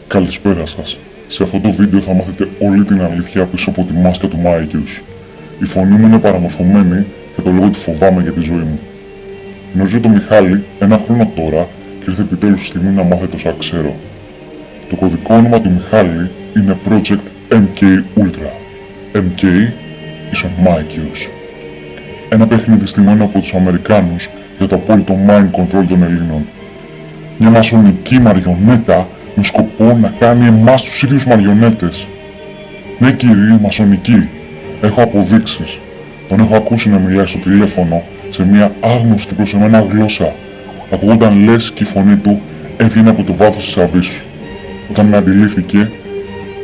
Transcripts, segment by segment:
Καλησπέρα σας. Σε αυτό το βίντεο θα μάθετε όλη την αλήθεια πίσω από τη μάσκα του Μάικιους. Η φωνή μου είναι παραμορφωμένη για το λόγο ότι φοβάμαι για τη ζωή μου. Γνωρίζω τον Μιχάλη ένα χρόνο τώρα και ήρθε επιτέλους η στιγμή να μάθετε όσα ξέρω. Το κωδικό όνομα του Μιχάλη είναι Project MK Ultra. MK ίσον Μάικιους. Ένα παιχνίδι στημένο από τους Αμερικάνους για το απόλυτο mind control των Ελλήνων. Μια μασονική μαριονέτα με σκοπό να κάνει εμάς τους ίδιους μαριονέτες. Ναι κύριε, μασονική. Έχω αποδείξεις. Τον έχω ακούσει να μιλάει στο τηλέφωνο σε μια άγνωστη προς εμένα γλώσσα. Ακούγονταν λες και η φωνή του έβγαινε από το βάθος της αβύσσου. Όταν με αντιλήφθηκε,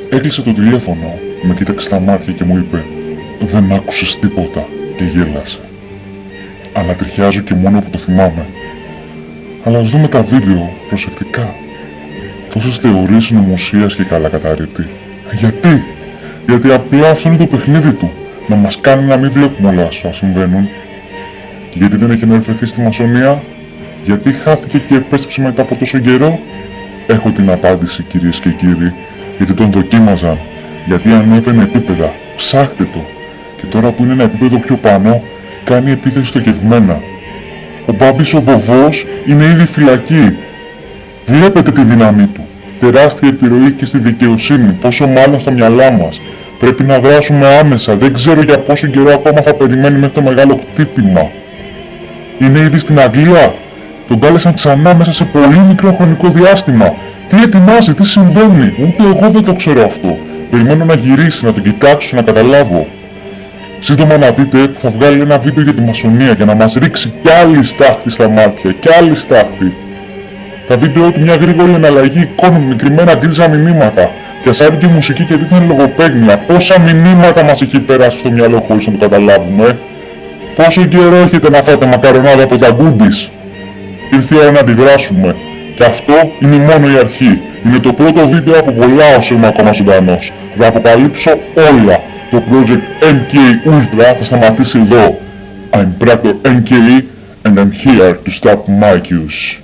έκλεισε το τηλέφωνο, με κοίταξε στα μάτια και μου είπε «Δεν άκουσες τίποτα» και γέλασε. Ανατριχιάζω και μόνο που το θυμάμαι. Αλλά ας δούμε τα βίντεο προσεκτικά. Τόσες θεωρίες συνωμοσίας και καλά καταρρύπτει. Γιατί απλά αυτό είναι το παιχνίδι του. Να μας κάνει να μην βλέπουμε όλα όσα συμβαίνουν. Και γιατί δεν έχει ενορφεθεί στη μασονία. Γιατί χάθηκε και επέστρεψε μετά από τόσο καιρό. Έχω την απάντηση κυρίες και κύριοι. Γιατί τον δοκίμαζαν. Γιατί ανέβαινε επίπεδα. Ψάχτε το. Και τώρα που είναι ένα επίπεδο πιο πάνω, κάνει επίθεση στοχευμένα. Ο Μπάμπης ο Βοβός είναι ήδη φυλακή. Βλέπετε τη δύναμή του. Τεράστια επιρροή και στη δικαιοσύνη, πόσο μάλλον στα μυαλά μας. Πρέπει να δράσουμε άμεσα. Δεν ξέρω για πόσο καιρό ακόμα θα περιμένει μέχρι το μεγάλο χτύπημα. Είναι ήδη στην Αγγλία. Τον κάλεσαν ξανά μέσα σε πολύ μικρό χρονικό διάστημα. Τι ετοιμάζει, τι συμβαίνει, ούτε εγώ δεν το ξέρω αυτό. Περιμένω να γυρίσει, να τον κοιτάξω, να καταλάβω. Σύντομα να δείτε που θα βγάλει ένα βίντεο για τη μασονία για να μας ρίξει κι άλλη στάχτη στα μάτια, κι άλλη στάχτη. Τα βίντεο του μια γρήγορη εναλλαγή εικόνων, μικρημένα γκρίζα μηνύματα. Και ασάρικη μουσική και δίθεν λογοπαίγνια. Πόσα μηνύματα μας έχει περάσει στο μυαλό χωρίς να το καταλάβουμε. Πόσο καιρό έχετε να φάτε μακαρονάδα από τα γκούντις. Ήρθε η ώρα να αντιδράσουμε. Και αυτό είναι μόνο η αρχή. Είναι το πρώτο βίντεο από πολλά όσο είμαι ακόμα ζωντανός. Θα αποκαλύψω όλα. Το project MK Ultra θα σταματήσει εδώ. I'm Practor MK and I'm here to stop Mikeus.